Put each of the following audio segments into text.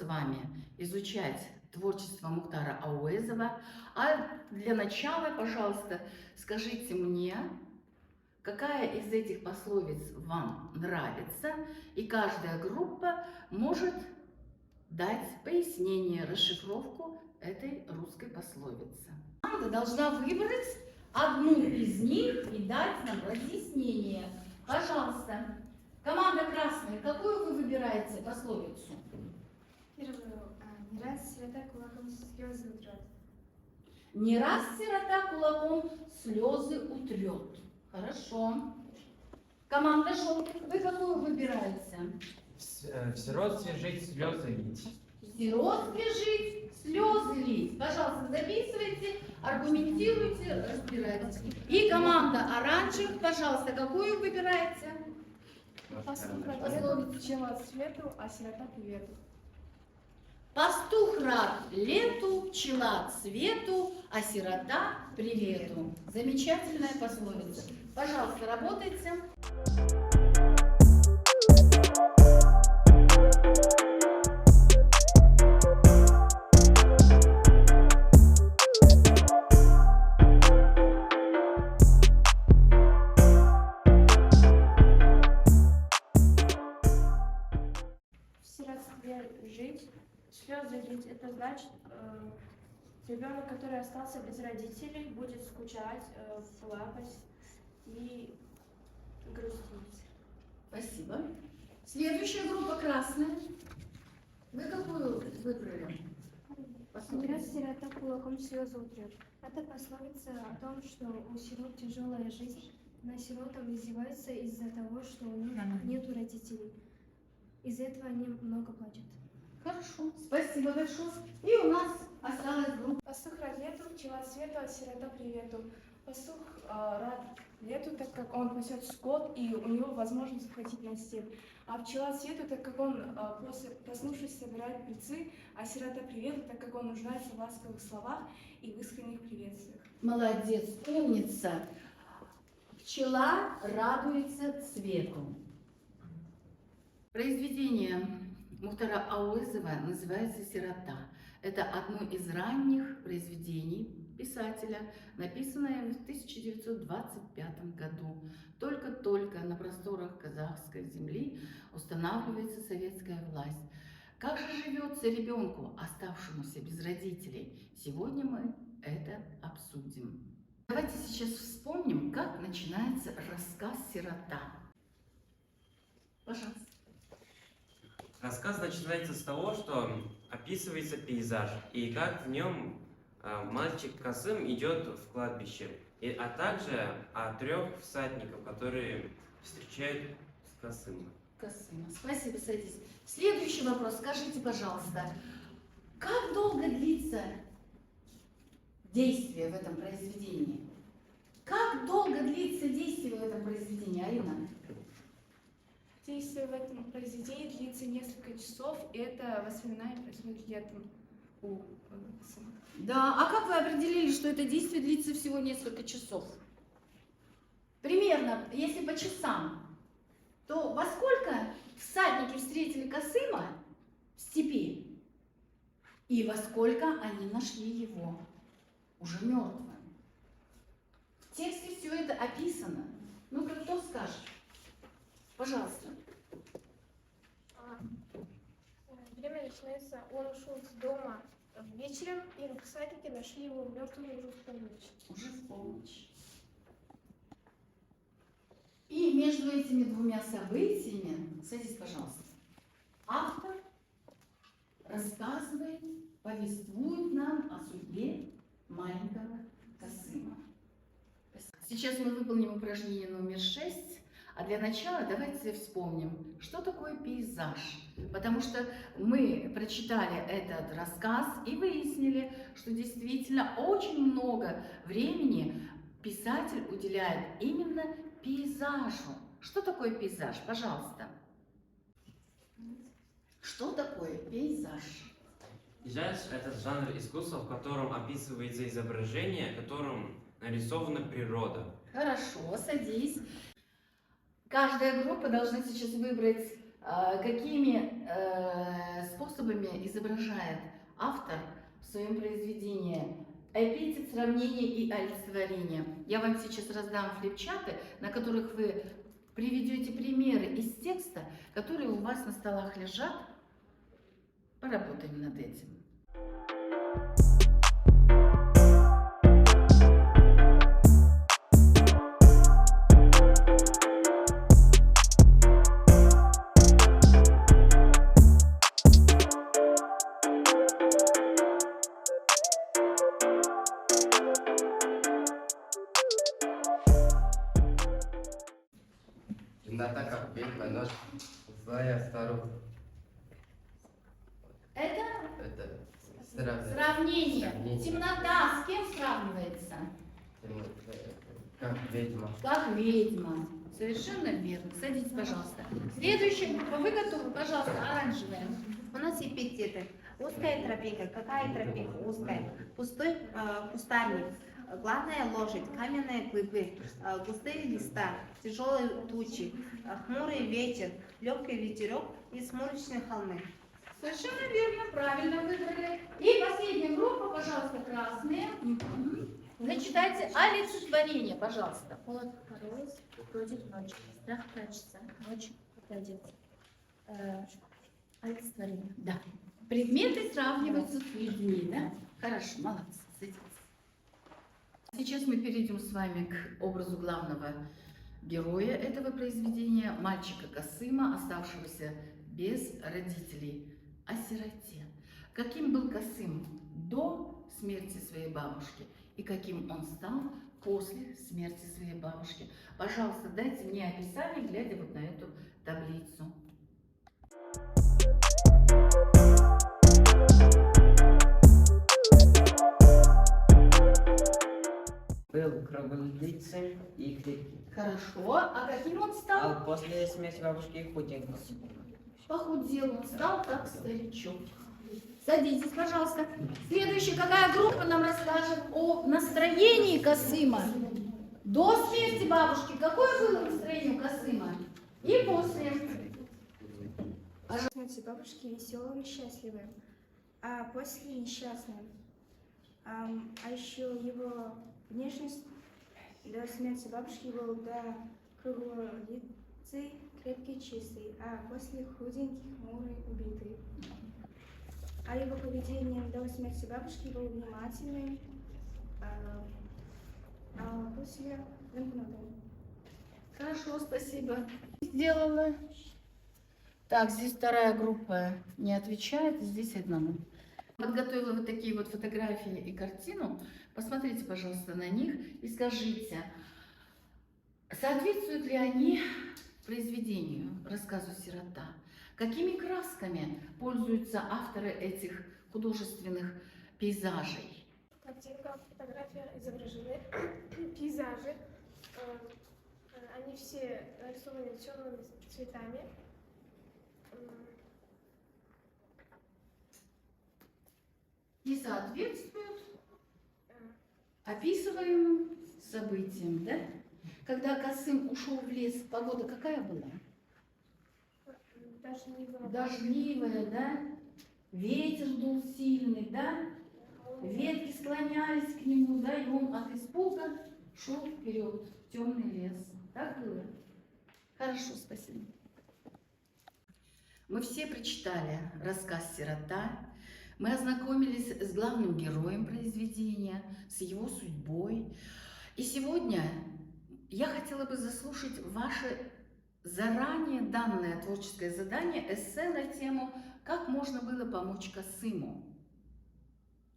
вами изучать творчество Мухтара Ауэзова. А для начала, пожалуйста, скажите мне, какая из этих пословиц вам нравится, и каждая группа может дать пояснение, расшифровку этой русской пословицы. Команда должна выбрать одну из них и дать нам разъяснение. Пожалуйста, команда красная, какую вы выбираете пословицу? Первую. Не раз сирота кулаком слезы утрет. Не раз сирота кулаком слезы утрет. Хорошо. Команда желтых, вы какую выбираете? В сиротстве жить, слезы лить. В сиротстве жить, слезы лить. Пожалуйста, записывайте, аргументируйте, разбирайтесь. И команда оранжевых, пожалуйста, какую выбираете? Пословица пчела цвету, а сирота привету. Пастух рад лету, пчела цвету, а сирота привету. Замечательная пословица. Пожалуйста, работайте. В сиротстве жить, слезы лить, это значит, ребенок, который остался без родителей, будет скучать, плакать и грустить. Спасибо. Следующая группа красная. Вы какую выбрали? Не раз сирота кулаком слезы утрет. Это пословица о том, что у сирот тяжелая жизнь, на сиротам издеваются из-за того, что у них нету родителей. Из-за этого они много плачут. Хорошо. Спасибо большое. И у нас осталась группа. Пастух рад лету, пчела цвету, а сирота привету. Пастух рад лету, так как он пасет скот, и у него возможность захватить на степь. А пчела цвету, так как он, проснувшись, собирает пыльцы, а сирота привету, так как он нуждается в ласковых словах и в искренних приветствиях. Молодец, умница. Пчела радуется цвету. Произведение Мухтара Ауэзова называется «Сирота». Это одно из ранних произведений писателя, написанное в 1925 году. Только-только на просторах казахской земли устанавливается советская власть. Как же живется ребенку, оставшемуся без родителей? Сегодня мы это обсудим. Давайте сейчас вспомним, как начинается рассказ «Сирота». Пожалуйста. Рассказ начинается с того, что описывается пейзаж, и как в нем мальчик Касым идет в кладбище, а также о 3 всадников, которые встречают Касыма. Касыма. Спасибо, садись. Следующий вопрос. Скажите, пожалуйста, как долго длится действие в этом произведении? Как долго длится действие в этом произведении, Арина? Действие в этом произведении длится несколько часов, и это воспоминание происходит летом у сына. Да, а как вы определили, что это действие длится всего несколько часов? Примерно, если по часам, то во сколько всадники встретили Касыма в степи? И во сколько они нашли его уже мертвым? В тексте все это описано. Ну-ка, кто скажет? Пожалуйста. Время начинается, он ушел с дома вечером, и всадники нашли его мертвым уже в полночь. Уже в полночь. И между этими двумя событиями, садись, пожалуйста, автор рассказывает, повествует нам о судьбе маленького Касыма. Сейчас мы выполним упражнение номер 6. А для начала давайте вспомним, что такое пейзаж. Потому что мы прочитали этот рассказ и выяснили, что действительно очень много времени писатель уделяет именно пейзажу. Что такое пейзаж? Пожалуйста. Что такое пейзаж? Пейзаж – это жанр искусства, в котором описывается изображение, в котором нарисована природа. Хорошо, садись. Каждая группа должна сейчас выбрать какими способами изображает автор в своем произведении эпитет, сравнение и олицетворение. Я вам сейчас раздам флипчаты, на которых вы приведете примеры из текста, которые у вас на столах лежат. Поработаем над этим. Темнота, как ведьма, ночь, злая старуха. Это Это сравнение. Сравнение. Темнота с кем сравнивается? Как ведьма. Как ведьма. Совершенно верно. Садитесь, пожалуйста. Следующая группа. Вы готовы? Пожалуйста, оранжевая. У нас эпитеты. Узкая тропинка. Какая тропинка? Узкая. Пустой кустарник. Главная лошадь. Каменные клыбы. Густые листа. Тяжелые тучи. Хмурый ветер. Легкий ветерок и сумеречные холмы. Совершенно верно, правильно выбрали. И последняя группа, пожалуйста, красные. Зачитайте олицетворение, пожалуйста. Холод мороз, приходит ночь, страх прячется, ночь уходит. Олицетворение. Да. Предметы сравниваются с людьми, да? Хорошо, молодцы. Садитесь. Сейчас мы перейдем с вами к образу главного героя этого произведения, мальчика Касыма, оставшегося без родителей, о сироте. Каким был Касым до смерти своей бабушки и каким он стал после смерти своей бабушки. Пожалуйста, дайте мне описание, глядя вот на эту таблицу. Был круглолицым и крепкий. Хорошо. А каким он стал? А после смерти бабушки худел. Похудел, он стал как старичок. Садитесь, пожалуйста. Следующая, какая группа нам расскажет о настроении Касыма? До смерти бабушки какое было настроение у Касыма? И после. Смерти бабушки веселым и счастливым, а после несчастным. А еще его внешность до смерти бабушки был круглолицый, крепкий, чистый, а после худенький, хмурый, убитый. А его поведение до смерти бабушки было внимательным, а после замкнутым. Хорошо, спасибо. Сделала. Так, здесь вторая группа не отвечает, здесь одна. Подготовила вот такие вот фотографии и картину. Посмотрите, пожалуйста, на них и скажите, соответствуют ли они произведению, рассказу «Сирота»? Какими красками пользуются авторы этих художественных пейзажей? В картинках, фотографиях изображены пейзажи. Они все нарисованы черными цветами. И соответствуют описываемым событиям, да? Когда Касым ушел в лес, погода какая была? Дождливая, да? Ветер дул сильный, да? Ветки склонялись к нему, да? И он от испуга шел вперед в темный лес. Так было? Хорошо, спасибо. Мы все прочитали рассказ «Сирота». Мы ознакомились с главным героем произведения, с его судьбой. И сегодня я хотела бы заслушать ваше заранее данное творческое задание, эссе на тему «Как можно было помочь Касыму?».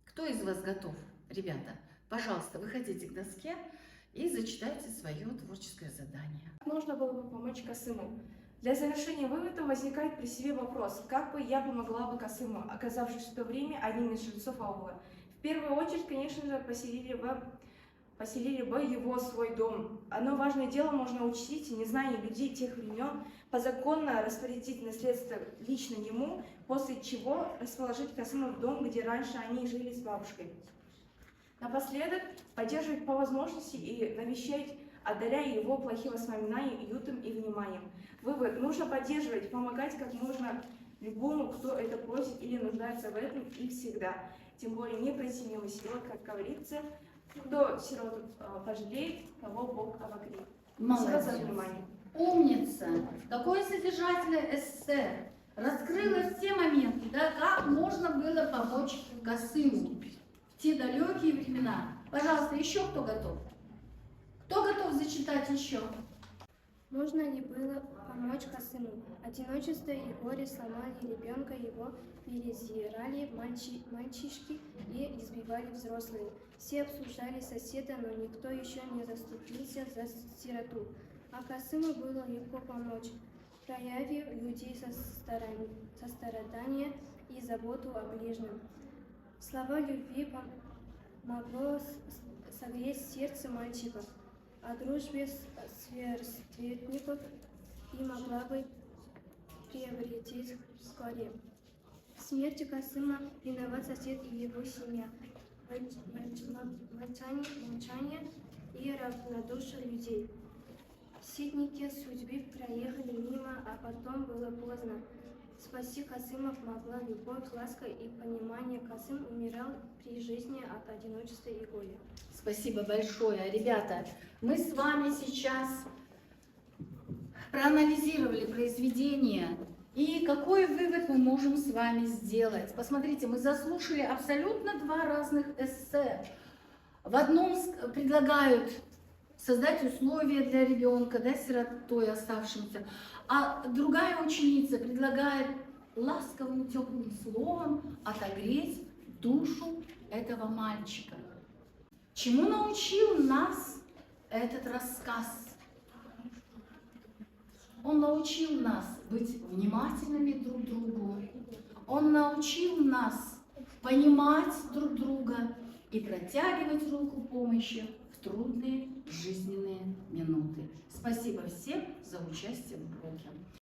Кто из вас готов? Ребята, пожалуйста, выходите к доске и зачитайте свое творческое задание. Можно было бы помочь Касыму. Для завершения вывода возникает при себе вопрос, как бы я помогла бы Касыму, оказавшись в то время одним из жильцов аула. В первую очередь, конечно же, поселили бы его в свой дом. Одно важное дело можно учтить, не зная людей тех времен, позаконно распорядить наследство лично ему, после чего расположить Касыма в дом, где раньше они жили с бабушкой. Напоследок, поддерживать по возможности и навещать одаряя его плохие воспоминания уютом и вниманием. Вывод. Нужно поддерживать, помогать как можно любому, кто это просит или нуждается в этом, и всегда. Тем более не пройти мимо сирот, как говорится. Кто сироту пожалеет, того Бог обогреет. Спасибо за Молодец. внимание. Умница. Какое содержательное эссе. Раскрыла все моменты, да, как можно было помочь Касыму в те далекие времена. Пожалуйста, еще кто готов? Кто готов зачитать еще? Можно ли было помочь Касыму? Одиночество и горе сломали ребенка, его перезирали мальчишки и избивали взрослые. Все обсуждали соседа, но никто еще не заступился за сироту. А Касыму было легко помочь, проявив людей сострадание и заботу о ближнем. Слова любви могло согреть сердце мальчика, о дружбе сверстников и могла бы приобрести вскоре. В смерти Касыма виноват сосед и его семья. Молчание и равнодушие людей. Ситники судьбы проехали мимо, а потом было поздно. Спасти Касыма помогла любовь, ласка и понимание. Касым умирал при жизни от одиночества и горя. Спасибо большое. Ребята, мы с вами сейчас проанализировали произведение. И какой вывод мы можем с вами сделать? Посмотрите, мы заслушали абсолютно два разных эссе. В одном предлагают создать условия для ребенка, да, сиротой оставшимся, а другая ученица предлагает ласковым теплым словом отогреть душу этого мальчика. Чему научил нас этот рассказ? Он научил нас быть внимательными друг к другу. Он научил нас понимать друг друга и протягивать руку помощи в трудные жизненные минуты. Спасибо всем за участие в уроке.